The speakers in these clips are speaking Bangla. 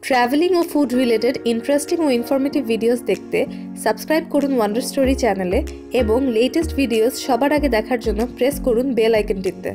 ট্রাভেলিং ও ফুড রিলেটেড ইন্টারেস্টিং ও ইনফরমেটিভ ভিডিওস দেখতে সাবস্ক্রাইব করুন ওয়ান্ডার স্টোরি চ্যানেলে এবং লেটেস্ট ভিডিওস সবার আগে দেখার জন্য প্রেস করুন বেল আইকনটিতে।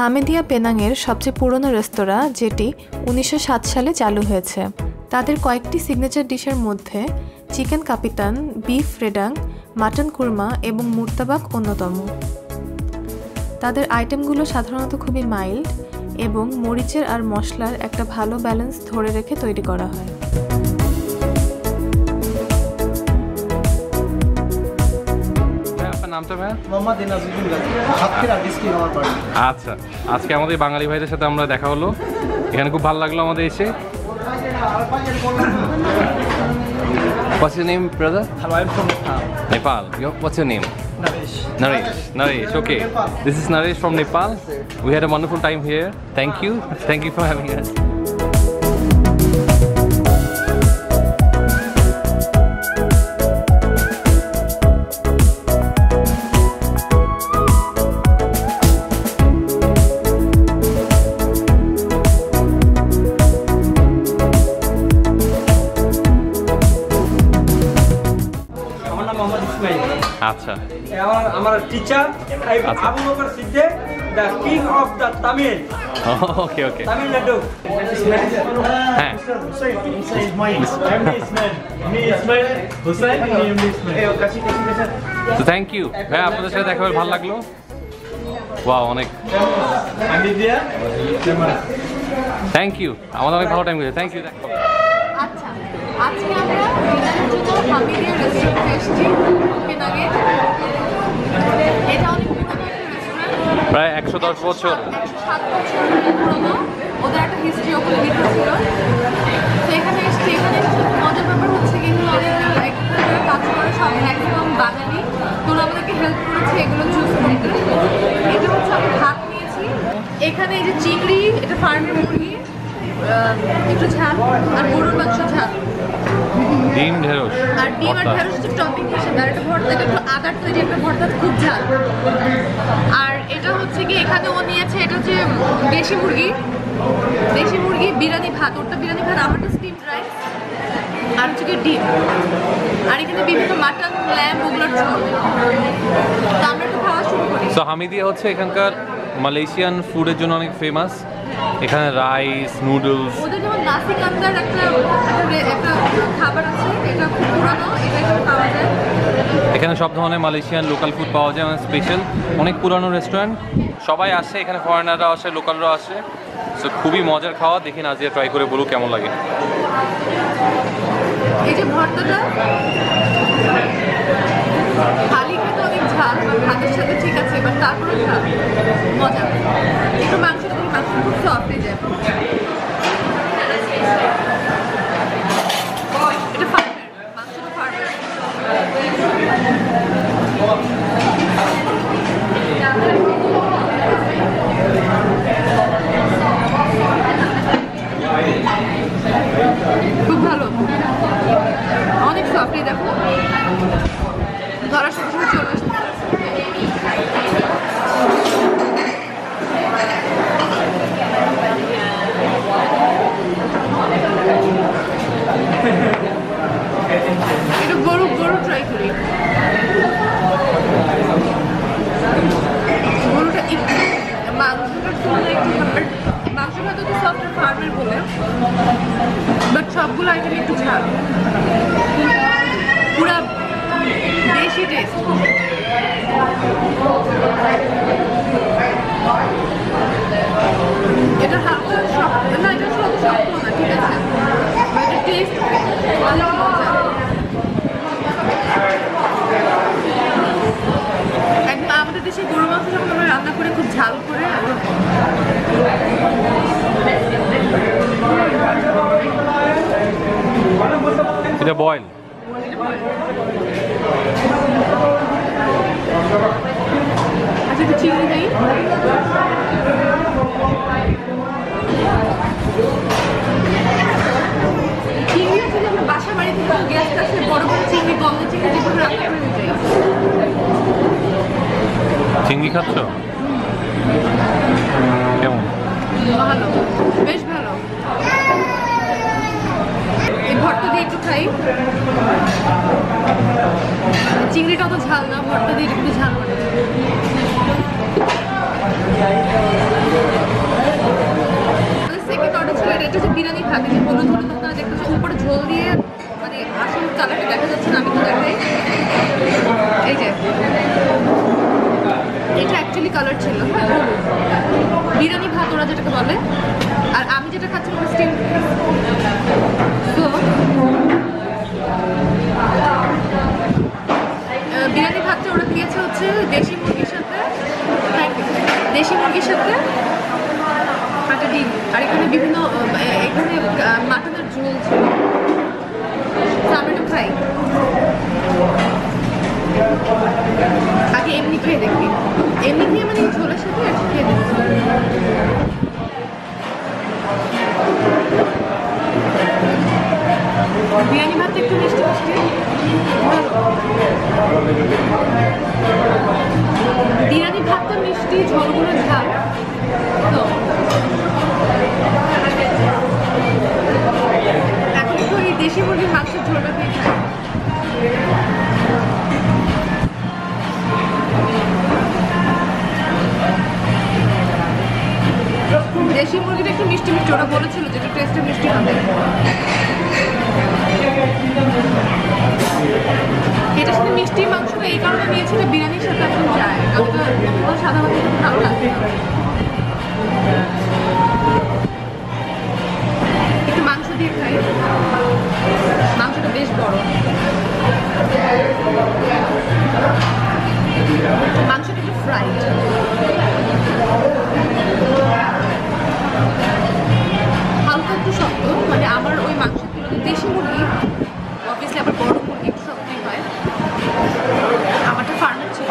হামেদিয়া পেনাংয়ের সবচেয়ে পুরনো রেস্তোরাঁ, যেটি 1907 সালে চালু হয়েছে। তাদের কয়েকটি সিগনেচার ডিশের মধ্যে চিকেন কাপিতান, বিফ রেডাং, মাটন কুরমা এবং মুর্তাবাক অন্যতম। তাদের আইটেমগুলো সাধারণত খুবই মাইল্ড এবং মরিচের আর মশলার একটা ভালো ব্যালেন্স ধরে রেখে তৈরি করা হয়। আচ্ছা, আজকে আমাদের বাঙালি ভাইদের সাথে আমরা দেখা হলো, এখানে খুব ভালো লাগলো আমাদের এসে। What's your name, brother? Hello, I'm from Nepal. Nepal. What's your name? Naresh. Naresh. Okay. This is Naresh from Nepal. We had a wonderful time here. Thank you for having us. Acha. Our teacher, Abu Bakr Siddiq, the king of the Tamil. Oh, okay. Tamil Nadu. So thank you. আপনাদের সাথে দেখা হয়ে ভালো লাগলো। Wow, অনেক। Thank you. আমাদের অনেক ভালো টাইম গেছে। Thank you. আচ্ছা, আজকে আমরা হামেদিয়া রেস্টুরেন্টে এসেছি পেনাংয়ে। এটা অনেক পুরনো রেস্টুরেন্ট, প্রায় 110 বছর, 107 বছর পুরনো। ওদের একটা হিস্ট্রি ওখানে লেখা ছিল। তো এখানে মজার ব্যাপার হচ্ছে কি, এখানে কাজ করে সব ম্যাক্সিমাম বাঙালি। তোরা আমাদেরকে হেল্প করেছে এগুলো চুজ করতে। এটা হচ্ছে আমি ভাত নিয়েছি, এখানে এই যে চিংড়ি, এটা ফার্মের মুরগি, একটু ঝাল আর গরুর মাংস ঝাল, ডিম ঢেঁড়স আর ঢেঁড়স টপিং হিসেবে, আর একটা ভর্তা, এটা একটু আগার তৈরি একটা ভর্তা, খুব ঝাল। আর এটা হচ্ছে কি, এখানে ও নিয়েছে, এটা হচ্ছে দেশি মুরগি বিরিয়ানি ভাত, ওরটা বিরিয়ানি ভাত, আমারটা স্টিমড রাইস, আর হচ্ছে কি ডিম, আর এখানে বিভিন্ন মাটন, ল্যাম্ব, ওগুলোর ঝোল। তো আমরা একটু খাওয়া শুরু করি। সো হামিদিয়া হচ্ছে এখানকার মালয়েশিয়ান ফুডের জন্য অনেক ফেমাস। এখানে রাইস, নুডলস, ওদের যেমন নাসি কান্দার একটা খাবার আছে, এটা খুব পুরানো, এটা এখানে পাওয়া যায়। এখানে সব ধরনের মালয়েশিয়ান লোকাল ফুড পাওয়া যায়, মানে স্পেশাল। অনেক পুরানো রেস্টুরেন্ট, সবাই আসে এখানে, ফরেনাররা আসে, লোকালরা আসে। সো খুবই মজার খাওয়া। দেখি নাজিয়া ট্রাই করে বলুক কেমন লাগে। এই যে ভর্তাটা খালি খেতে অনেক ঝাল, ভাতের সাথে ঠিক আছে, এবার তারপরে ঝাল মজা। একটু মাংসটা খুব সফট হয়ে যায়। এটা ফার্মের মাংসটা, ফার্মের। খুব ভালো, অনেক সফট। দেখো ধরার সাথে সাথে চলে আসছে। এটা গরু ট্রাই করি। গরুটা একটু মাংসটার তুলনায় একটু, মাংসটা তো সফট ফার্মের বলে, বাট সবগুলো আইটেম একটু ঝাল, পুরা দেশি টেস্ট। এটা বয়েল। আচ্ছা তো চিংড়ি নেই। চিংড়ি হচ্ছে যে আমরা বাসা বাড়ি থেকে গ্যাস কাছে বড় বড় চিংড়ি গন্ধ চিংড়ি যেগুলো রান্না করে নিয়ে যাই। চিংড়ি খাচ্ছ? কেমন? ভালো, বেশ ভালো। এই ভর্তা দিয়ে একটু খাই। চিংড়িটা তো ঝাল না, ভর্তা দিয়ে একটু ঝাল করে। সেকেন্ড অর্ডার ছিল এটা হচ্ছে বিরিয়ানি ভাত। হলুদ হলুদ আপনারা দেখতেছেন উপরে ঝোল দিয়ে, মানে আসল কালারটা দেখা যাচ্ছে না, আমি তো দেখাই। এই যে এটা অ্যাকচুয়ালি কালার ছিল, হ্যাঁ বিরিয়ানি ভাত ওরা যেটাকে বলে। আর আমি যেটা খাচ্ছি স্টিম। তো বিরিয়ানি ভাতটা ওরা দিয়েছে হচ্ছে দেশি মুরগির সাথে, দেশি মুরগির সাথে একটা ডিম। আর এখানে বিভিন্ন এখানে মাটনের ঝোল ছিল। আমি একটু খাই, আগে এমনি খেয়ে দেখবি। এমনি খেয়ে মানে ঝোলের সাথে একটু খেয়ে দেখবি। বিরিয়ানি ভাতটা একটু মিষ্টি মিষ্টি। বিরিয়ানি ভাতটা মিষ্টি, ঝোলগুলো ঝাল। তো এখন তো এই দেশি মুরগির মাংসের ঝোলটা দিয়ে খাই। দেশি মুরগিটা একটু মিষ্টি মিষ্টি, ওরা বলেছিল যেটা টেস্টটা মিষ্টি হবে। এটা সাথে মিষ্টি মাংসটা এই কারণে নিয়েছিল বিরিয়ানির সাথে এখন যায়, কারণ সাধারণত ভালো লাগে। একটু মাংস দিয়ে খাই, মাংসটা বেশ বড়। মাংসটা একটু ফ্রাইড, হালকা একটু শক্ত। মানে আমার ওই মাংসের তুলনায় দেশি মুরগি অবভিয়াসলি আবার বড় মুরগি একটু শক্তই হয়। আমারটা ফার্মের ছিল।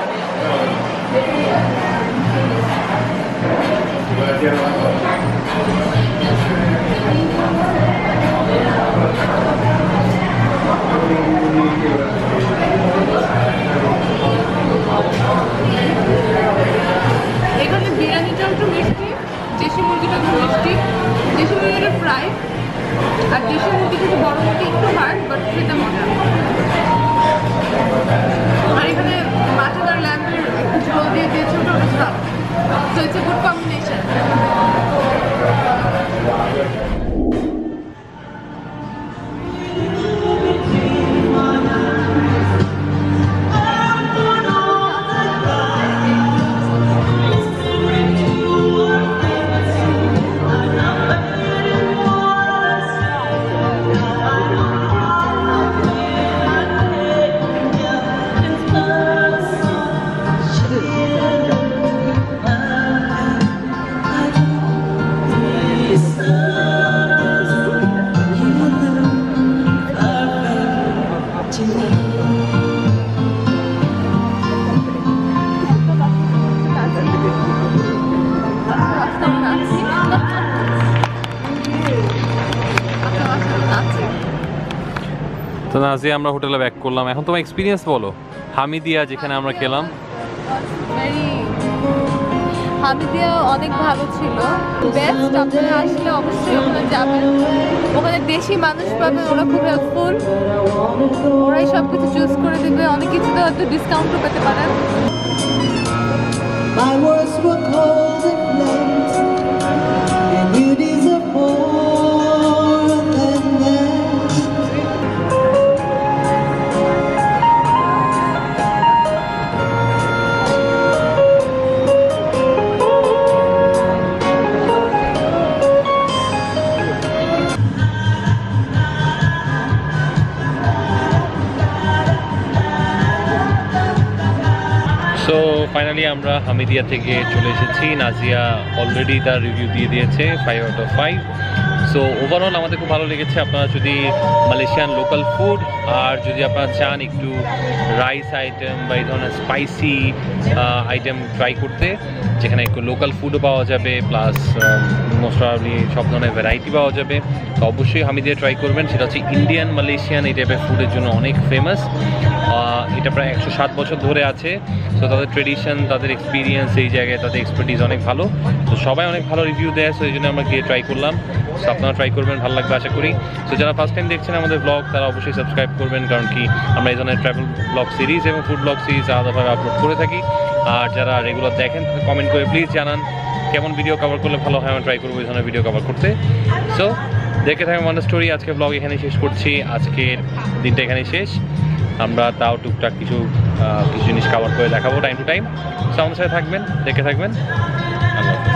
এখানে বিরিয়ানিটা একটু মিষ্টি, দেশি মুরগিটা একটু মিষ্টি, দেশি মুরগিটা ফ্রাই। আর দেশি মুরগি থেকে বড় মুরগি একটু হার্ড, বাট খেতে মজা। আর এখানে মাটন আর ল্যাম্বের একটু ঝোল দিয়ে দিয়েছে, ওটা বেশ ভালো। So it's a good combination. তো নাজিয়া আমরা হোটেলে ব্যাক করলাম। এখন তোমার এক্সপিরিয়েন্স বলো হামিদিয়া যেখানে আমরা খেলাম। হামিদিয়া অনেক ভালো ছিল, বেস্ট। আপনারা আসলে অবশ্যই ওখানে যাবেন, ওখানে দেশি মানুষ পাবেন, ওরা খুব হেল্পফুল, ওরাই সব কিছু চুজ করে দেবে। অনেক কিছুতে হয়তো ডিসকাউন্টও পেতে পারেন। My words were cold and blunt, and you deserve more than that. So finally finally আমরা হামিদিয়া থেকে চলে এসেছি। নাজিয়া অলরেডি তার রিভিউ দিয়ে দিয়েছে 5 out of 5। সো ওভারঅল আমাদের খুব ভালো লেগেছে। আপনারা যদি মালয়েশিয়ান লোকাল ফুড আর যদি আপনারা চান একটু রাইস আইটেম বা এই ধরনের স্পাইসি আইটেম ট্রাই করতে, যেখানে একটু লোকাল ফুডও পাওয়া যাবে প্লাস মোস্ট প্রবাবলি সব ধরনের ভ্যারাইটি পাওয়া যাবে, তো অবশ্যই হামিদিয়া ট্রাই করবেন। সেটা হচ্ছে ইন্ডিয়ান মালয়েশিয়ান এই টাইপের ফুডের জন্য অনেক ফেমাস। এটা প্রায় 107 বছর ধরে আছে। সো তাদের ট্রেডিশন, তাদের এক্সপিরিয়েন্স এই জায়গায়, তাদের এক্সপার্টিস অনেক ভালো। তো সবাই অনেক ভালো রিভিউ দেয়, সো এই জন্য আমরা গিয়ে ট্রাই করলাম। সো আপনারা ট্রাই করবেন, ভালো লাগবে আশা করি। সো যারা ফার্স্ট টাইম দেখছেন আমাদের ব্লগ, তারা অবশ্যই সাবস্ক্রাইব করবেন, কারণ কি আমরা এই ধরনের ট্রাভেল ব্লগ সিরিজ এবং ফুড ব্লগ সিরিজ আলাদাভাবে আপলোড করে থাকি। আর যারা রেগুলার দেখেন কমেন্ট করে প্লিজ জানান কেমন ভিডিও কভার করলে ভালো হয়, আমরা ট্রাই করবো এই ধরনের ভিডিও কভার করতে। সো দেখে থাকেন ওয়ান্ডার স্টোরি। আজকে ব্লগ এখানে শেষ করছি, আজকের দিনটা এখানে শেষ। আমরা তাও টুকটাক কিছু জিনিস কভার করে দেখাবো টাইম টু টাইম। সো আমাদের সাথে থাকবেন, দেখে থাকবেন। আল্লাহ হাফেজ।